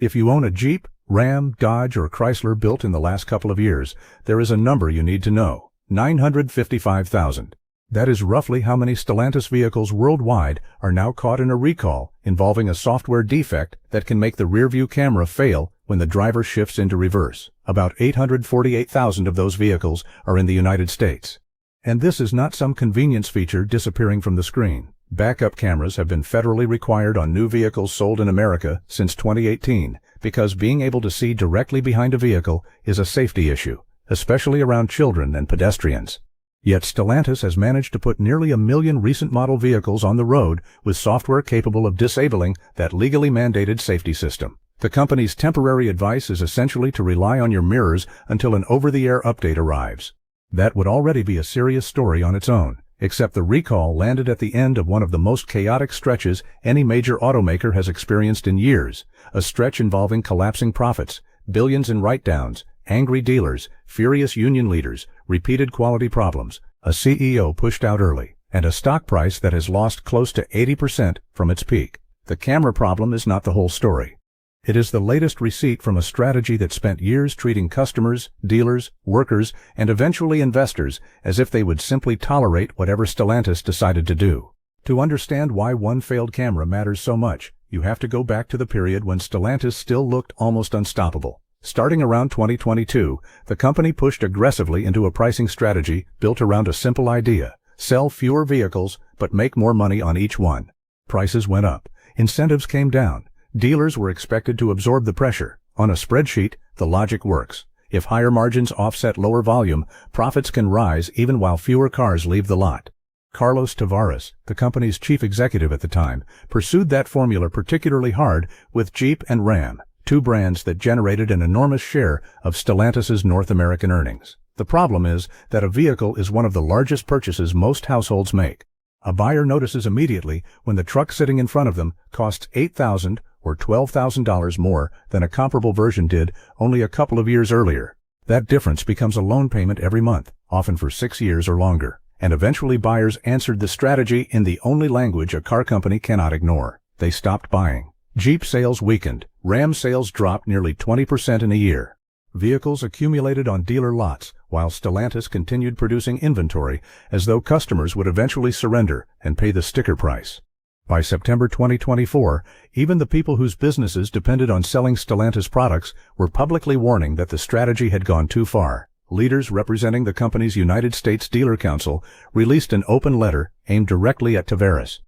If you own a Jeep, Ram, Dodge, or Chrysler built in the last couple of years, there is a number you need to know: 955,000. That is roughly how many Stellantis vehicles worldwide are now caught in a recall involving a software defect that can make the rearview camera fail when the driver shifts into reverse. About 848,000 of those vehicles are in the United States. And this is not some convenience feature disappearing from the screen. Backup cameras have been federally required on new vehicles sold in America since 2018 because being able to see directly behind a vehicle is a safety issue, especially around children and pedestrians. Yet Stellantis has managed to put nearly 1 million recent model vehicles on the road with software capable of disabling that legally mandated safety system. The company's temporary advice is essentially to rely on your mirrors until an over-the-air update arrives. That would already be a serious story on its own, except the recall landed at the end of one of the most chaotic stretches any major automaker has experienced in years, a stretch involving collapsing profits, billions in write-downs, angry dealers, furious union leaders, repeated quality problems, a CEO pushed out early, and a stock price that has lost close to 80% from its peak. The camera problem is not the whole story. It is the latest receipt from a strategy that spent years treating customers, dealers, workers, and eventually investors as if they would simply tolerate whatever Stellantis decided to do. To understand why one failed camera matters so much, you have to go back to the period when Stellantis still looked almost unstoppable. Starting around 2022, the company pushed aggressively into a pricing strategy built around a simple idea: sell fewer vehicles but make more money on each one. Prices went up. Incentives came down. Dealers were expected to absorb the pressure. On a spreadsheet, the logic works. If higher margins offset lower volume, profits can rise even while fewer cars leave the lot. Carlos Tavares, the company's chief executive at the time, pursued that formula particularly hard with Jeep and Ram, two brands that generated an enormous share of Stellantis' North American earnings. The problem is that a vehicle is one of the largest purchases most households make. A buyer notices immediately when the truck sitting in front of them costs $8,000 or $12,000 more than a comparable version did only a couple of years earlier. That difference becomes a loan payment every month, often for 6 years or longer. And eventually buyers answered the strategy in the only language a car company cannot ignore. They stopped buying. Jeep sales weakened. Ram sales dropped nearly 20% in a year. Vehicles accumulated on dealer lots, while Stellantis continued producing inventory as though customers would eventually surrender and pay the sticker price. By September 2024, even the people whose businesses depended on selling Stellantis products were publicly warning that the strategy had gone too far. Leaders representing the company's United States Dealer Council released an open letter aimed directly at Tavares.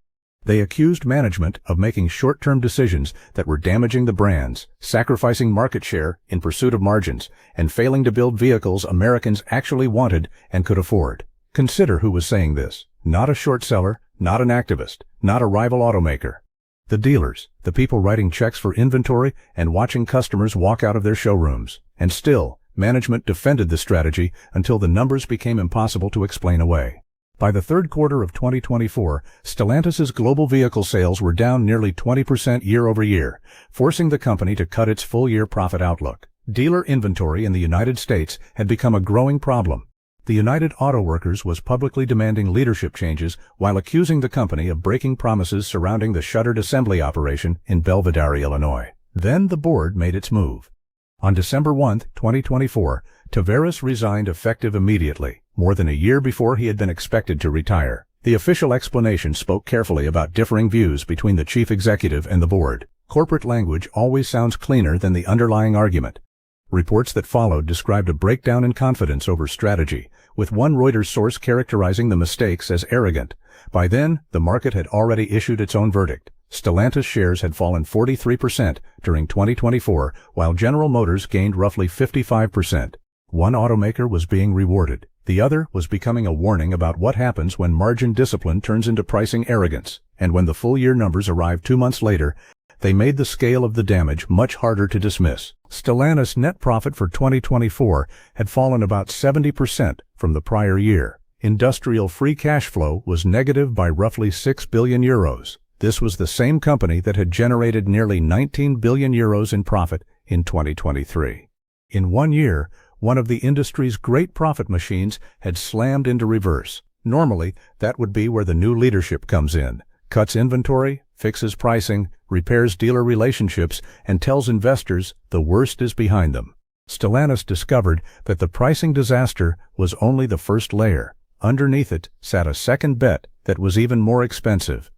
They accused management of making short-term decisions that were damaging the brands, sacrificing market share in pursuit of margins, and failing to build vehicles Americans actually wanted and could afford. Consider who was saying this. Not a short seller, not an activist, not a rival automaker. The dealers, the people writing checks for inventory and watching customers walk out of their showrooms. And still, management defended the strategy until the numbers became impossible to explain away. By the third quarter of 2024, Stellantis' global vehicle sales were down nearly 20% year-over-year, forcing the company to cut its full-year profit outlook. Dealer inventory in the United States had become a growing problem. The United Auto Workers was publicly demanding leadership changes while accusing the company of breaking promises surrounding the shuttered assembly operation in Belvidere, Illinois. Then the board made its move. On December 1, 2024, Tavares resigned effective immediately, more than a year before he had been expected to retire. The official explanation spoke carefully about differing views between the chief executive and the board. Corporate language always sounds cleaner than the underlying argument. Reports that followed described a breakdown in confidence over strategy, with one Reuters source characterizing the mistakes as arrogant. By then, the market had already issued its own verdict. Stellantis shares had fallen 43% during 2024, while General Motors gained roughly 55%. One automaker was being rewarded. The other was becoming a warning about what happens when margin discipline turns into pricing arrogance. And when the full-year numbers arrived 2 months later, they made the scale of the damage much harder to dismiss. Stellantis' net profit for 2024 had fallen about 70% from the prior year. Industrial free cash flow was negative by roughly 6 billion euros. This was the same company that had generated nearly 19 billion euros in profit in 2023. In 1 year, one of the industry's great profit machines had slammed into reverse. Normally, that would be where the new leadership comes in. cuts inventory, fixes pricing, repairs dealer relationships, and tells investors the worst is behind them. Stellantis discovered that the pricing disaster was only the first layer. Underneath it sat a second bet that was even more expensive.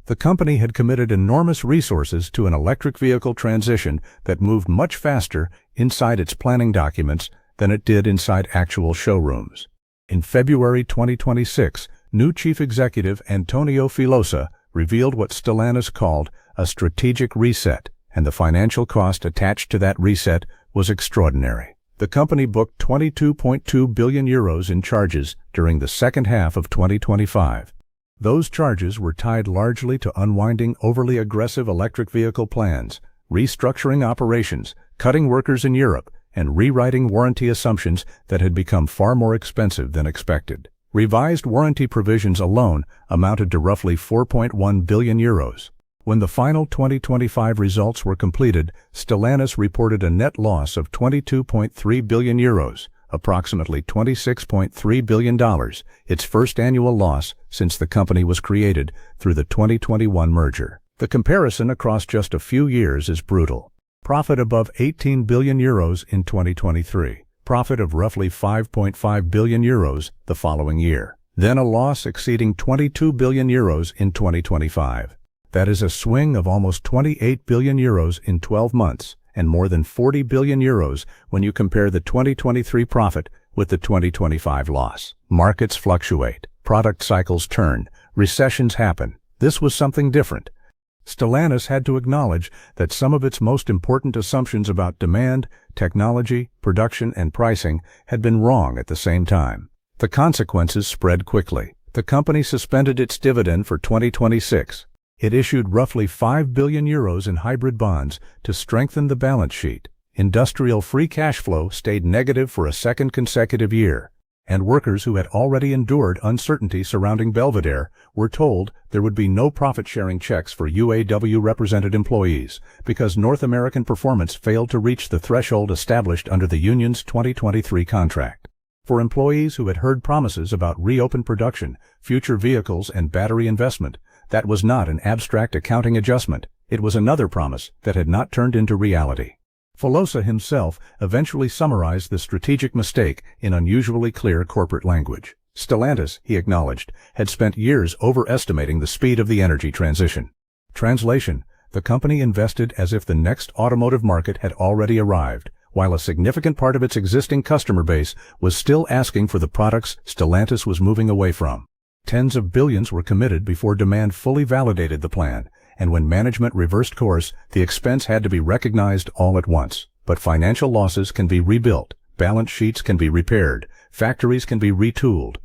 The company had committed enormous resources to an electric vehicle transition that moved much faster inside its planning documents than it did inside actual showrooms. In February 2026, new chief executive Antonio Filosa revealed what Stellantis called a strategic reset, and the financial cost attached to that reset was extraordinary. The company booked 22.2 billion euros in charges during the second half of 2025. Those charges were tied largely to unwinding overly aggressive electric vehicle plans, restructuring operations, cutting workers in Europe, and rewriting warranty assumptions that had become far more expensive than expected. Revised warranty provisions alone amounted to roughly 4.1 billion euros. When the final 2025 results were completed, Stellantis reported a net loss of 22.3 billion euros, approximately $26.3 billion, its first annual loss since the company was created through the 2021 merger. The comparison across just a few years is brutal. Profit above 18 billion euros in 2023. Profit of roughly 5.5 billion euros the following year. Then a loss exceeding 22 billion euros in 2025. That is a swing of almost 28 billion euros in 12 months, and more than 40 billion euros when you compare the 2023 profit with the 2025 loss. Markets fluctuate, product cycles turn, recessions happen. This was something different. Stellantis had to acknowledge that some of its most important assumptions about demand, technology, production, and pricing had been wrong at the same time. The consequences spread quickly. The company suspended its dividend for 2026. It issued roughly 5 billion euros in hybrid bonds to strengthen the balance sheet. Industrial free cash flow stayed negative for a second consecutive year, and workers who had already endured uncertainty surrounding Belvedere were told there would be no profit-sharing checks for UAW-represented employees because North American performance failed to reach the threshold established under the union's 2023 contract. For employees who had heard promises about reopened production, future vehicles, and battery investment, that was not an abstract accounting adjustment. It was another promise that had not turned into reality. Filosa himself eventually summarized the strategic mistake in unusually clear corporate language. Stellantis, he acknowledged, had spent years overestimating the speed of the energy transition. Translation: the company invested as if the next automotive market had already arrived, while a significant part of its existing customer base was still asking for the products Stellantis was moving away from. Tens of billions were committed before demand fully validated the plan, and when management reversed course, the expense had to be recognized all at once. But financial losses can be rebuilt, balance sheets can be repaired, factories can be retooled.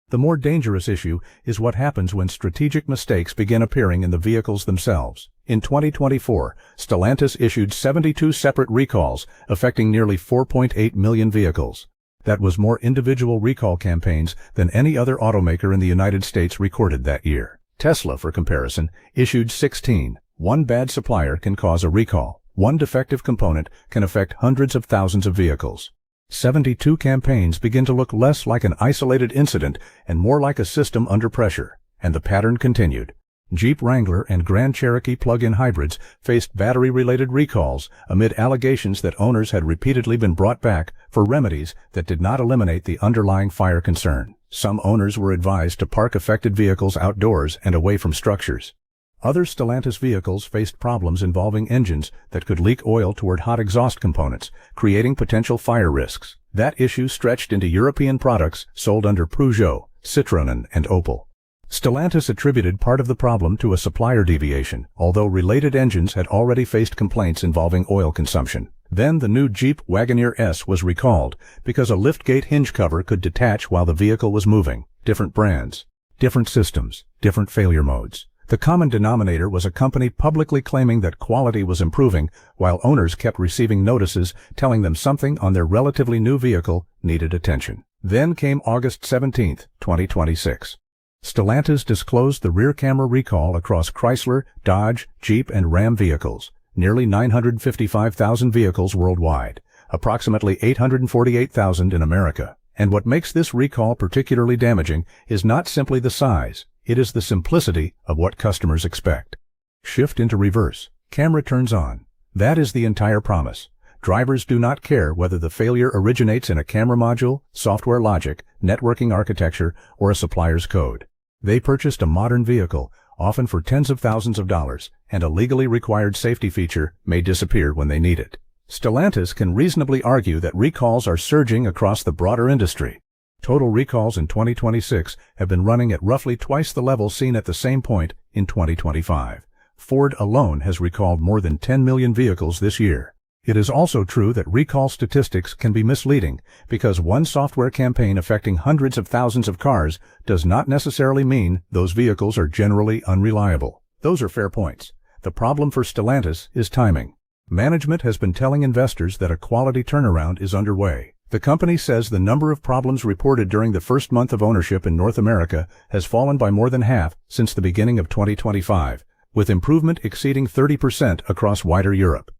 The more dangerous issue is what happens when strategic mistakes begin appearing in the vehicles themselves. In 2024, Stellantis issued 72 separate recalls, affecting nearly 4.8 million vehicles. That was more individual recall campaigns than any other automaker in the United States recorded that year. Tesla, for comparison, issued 16. One bad supplier can cause a recall. One defective component can affect hundreds of thousands of vehicles. 72 campaigns begin to look less like an isolated incident and more like a system under pressure. And the pattern continued. Jeep Wrangler and Grand Cherokee plug-in hybrids faced battery-related recalls amid allegations that owners had repeatedly been brought back for remedies that did not eliminate the underlying fire concern. Some owners were advised to park affected vehicles outdoors and away from structures. Other Stellantis vehicles faced problems involving engines that could leak oil toward hot exhaust components, creating potential fire risks. That issue stretched into European products sold under Peugeot, Citroën, and Opel. Stellantis attributed part of the problem to a supplier deviation, although related engines had already faced complaints involving oil consumption. Then the new Jeep Wagoneer S was recalled because a liftgate hinge cover could detach while the vehicle was moving. Different brands, different systems, different failure modes. The common denominator was a company publicly claiming that quality was improving while owners kept receiving notices telling them something on their relatively new vehicle needed attention. Then came August 17, 2026. Stellantis disclosed the rear camera recall across Chrysler, Dodge, Jeep, and Ram vehicles, nearly 955,000 vehicles worldwide, approximately 848,000 in America. And what makes this recall particularly damaging is not simply the size, It is the simplicity of what customers expect. Shift into reverse. Camera turns on. That is the entire promise. Drivers do not care whether the failure originates in a camera module, software logic, networking architecture, or a supplier's code. They purchased a modern vehicle, often for tens of thousands of dollars, and a legally required safety feature may disappear when they need it. Stellantis can reasonably argue that recalls are surging across the broader industry. Total recalls in 2026 have been running at roughly twice the level seen at the same point in 2025. Ford alone has recalled more than 10 million vehicles this year. It is also true that recall statistics can be misleading because one software campaign affecting hundreds of thousands of cars does not necessarily mean those vehicles are generally unreliable. Those are fair points. The problem for Stellantis is timing. Management has been telling investors that a quality turnaround is underway. The company says the number of problems reported during the first month of ownership in North America has fallen by more than half since the beginning of 2025, with improvement exceeding 30% across wider Europe.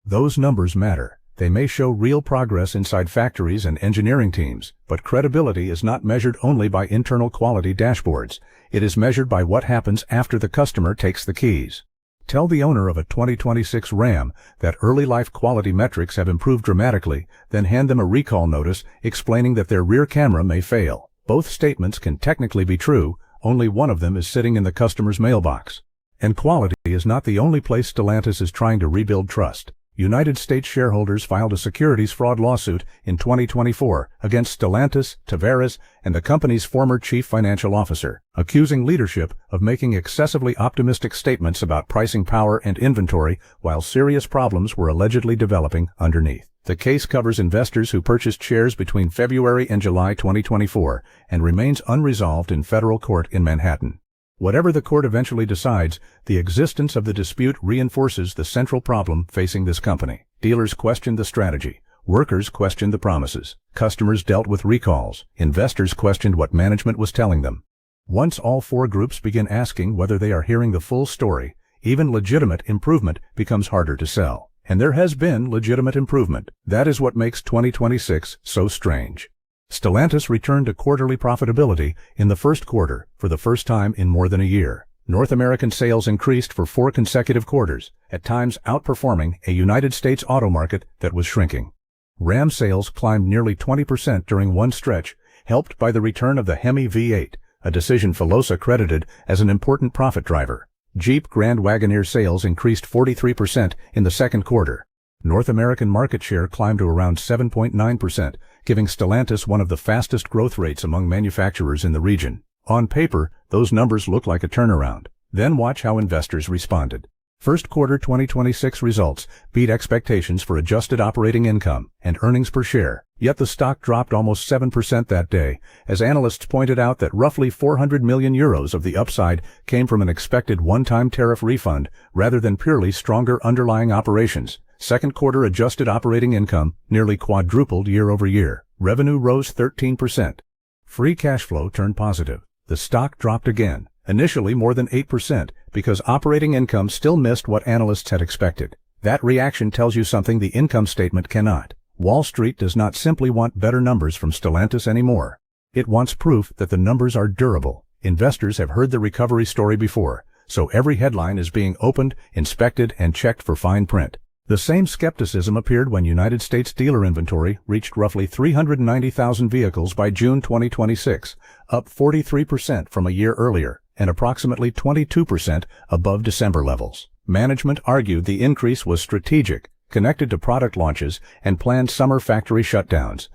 Those numbers matter. They may show real progress inside factories and engineering teams, but credibility is not measured only by internal quality dashboards. It is measured by what happens after the customer takes the keys. Tell the owner of a 2026 Ram that early life quality metrics have improved dramatically, then hand them a recall notice explaining that their rear camera may fail. Both statements can technically be true, only one of them is sitting in the customer's mailbox. And quality is not the only place Stellantis is trying to rebuild trust. United States shareholders filed a securities fraud lawsuit in 2024 against Stellantis, Tavares, and the company's former chief financial officer, accusing leadership of making excessively optimistic statements about pricing power and inventory while serious problems were allegedly developing underneath. The case covers investors who purchased shares between February and July 2024 and remains unresolved in federal court in Manhattan. Whatever the court eventually decides, the existence of the dispute reinforces the central problem facing this company. Dealers questioned the strategy. Workers questioned the promises. Customers dealt with recalls. Investors questioned what management was telling them. Once all four groups begin asking whether they are hearing the full story, even legitimate improvement becomes harder to sell. And there has been legitimate improvement. That is what makes 2026 so strange. Stellantis returned to quarterly profitability in the first quarter for the first time in more than a year. North American sales increased for 4 consecutive quarters, at times outperforming a United States auto market that was shrinking. Ram sales climbed nearly 20% during one stretch, helped by the return of the Hemi V8, a decision Filosa credited as an important profit driver. Jeep Grand Wagoneer sales increased 43% in the second quarter. North American market share climbed to around 7.9%, giving Stellantis one of the fastest growth rates among manufacturers in the region. On paper, those numbers look like a turnaround. Then watch how investors responded. First quarter 2026 results beat expectations for adjusted operating income and earnings per share, yet the stock dropped almost 7% that day, as analysts pointed out that roughly 400 million euros of the upside came from an expected one-time tariff refund rather than purely stronger underlying operations. Second quarter adjusted operating income nearly quadrupled year over year. Revenue rose 13%. Free cash flow turned positive. The stock dropped again, initially more than 8%, because operating income still missed what analysts had expected. That reaction tells you something the income statement cannot. Wall Street does not simply want better numbers from Stellantis anymore. It wants proof that the numbers are durable. Investors have heard the recovery story before, so every headline is being opened, inspected, and checked for fine print. The same skepticism appeared when United States dealer inventory reached roughly 390,000 vehicles by June 2026, up 43% from a year earlier, and approximately 22% above December levels. Management argued the increase was strategic, connected to product launches and planned summer factory shutdowns.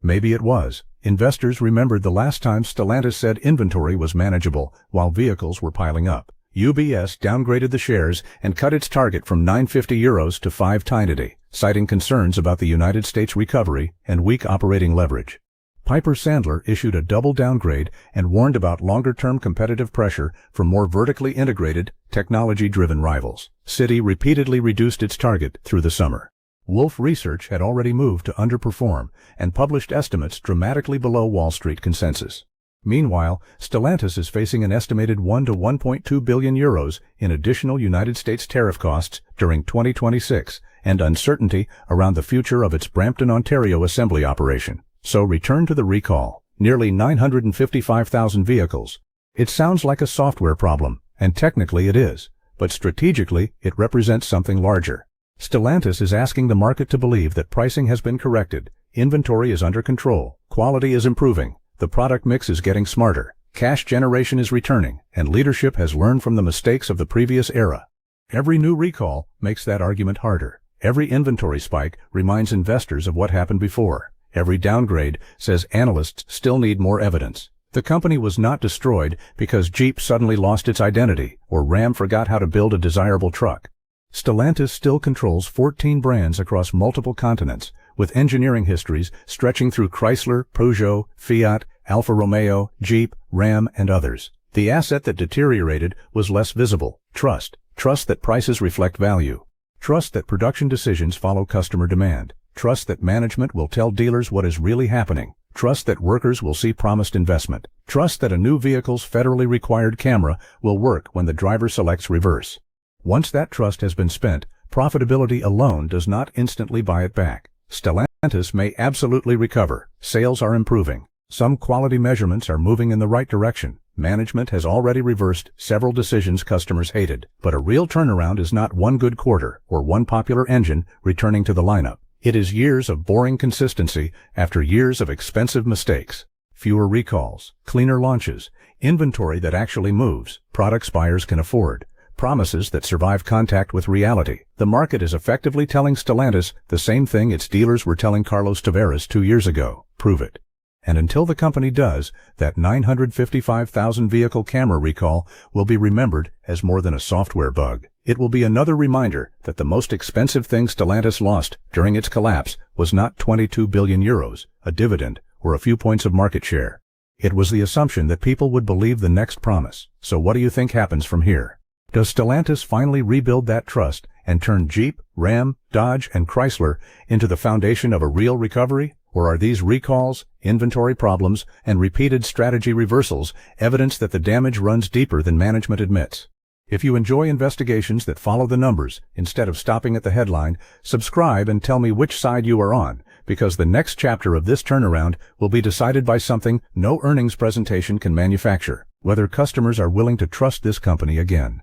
Maybe it was. Investors remembered the last time Stellantis said inventory was manageable while vehicles were piling up. UBS downgraded the shares and cut its target from €950 to €590, citing concerns about the United States recovery and weak operating leverage. Piper Sandler issued a double downgrade and warned about longer-term competitive pressure from more vertically integrated, technology-driven rivals. Citi repeatedly reduced its target through the summer. Wolfe Research had already moved to underperform and published estimates dramatically below Wall Street consensus. Meanwhile, Stellantis is facing an estimated €1 to €1.2 billion in additional United States tariff costs during 2026 and uncertainty around the future of its Brampton, Ontario assembly operation. So return to the recall. Nearly 955,000 vehicles. It sounds like a software problem, and technically it is, but strategically it represents something larger. Stellantis is asking the market to believe that pricing has been corrected, inventory is under control, quality is improving, the product mix is getting smarter, cash generation is returning, and leadership has learned from the mistakes of the previous era. Every new recall makes that argument harder. Every inventory spike reminds investors of what happened before. Every downgrade says analysts still need more evidence. The company was not destroyed because Jeep suddenly lost its identity or Ram forgot how to build a desirable truck. Stellantis still controls 14 brands across multiple continents, with engineering histories stretching through Chrysler, Peugeot, Fiat, Alfa Romeo, Jeep, Ram, and others. The asset that deteriorated was less visible. Trust. Trust that prices reflect value. Trust that production decisions follow customer demand. Trust that management will tell dealers what is really happening. Trust that workers will see promised investment. Trust that a new vehicle's federally required camera will work when the driver selects reverse. Once that trust has been spent, profitability alone does not instantly buy it back. Stellantis may absolutely recover. Sales are improving. Some quality measurements are moving in the right direction. Management has already reversed several decisions customers hated. But a real turnaround is not one good quarter or one popular engine returning to the lineup. It is years of boring consistency after years of expensive mistakes. Fewer recalls, cleaner launches, inventory that actually moves, products buyers can afford, promises that survive contact with reality. The market is effectively telling Stellantis the same thing its dealers were telling Carlos Tavares 2 years ago. Prove it. And until the company does, that 955,000 vehicle camera recall will be remembered as more than a software bug. It will be another reminder that the most expensive thing Stellantis lost during its collapse was not 22 billion euros, a dividend, or a few points of market share. It was the assumption that people would believe the next promise. So what do you think happens from here? Does Stellantis finally rebuild that trust and turn Jeep, Ram, Dodge, and Chrysler into the foundation of a real recovery? Or are these recalls, inventory problems, and repeated strategy reversals evidence that the damage runs deeper than management admits? If you enjoy investigations that follow the numbers instead of stopping at the headline, subscribe and tell me which side you are on, because the next chapter of this turnaround will be decided by something no earnings presentation can manufacture: whether customers are willing to trust this company again.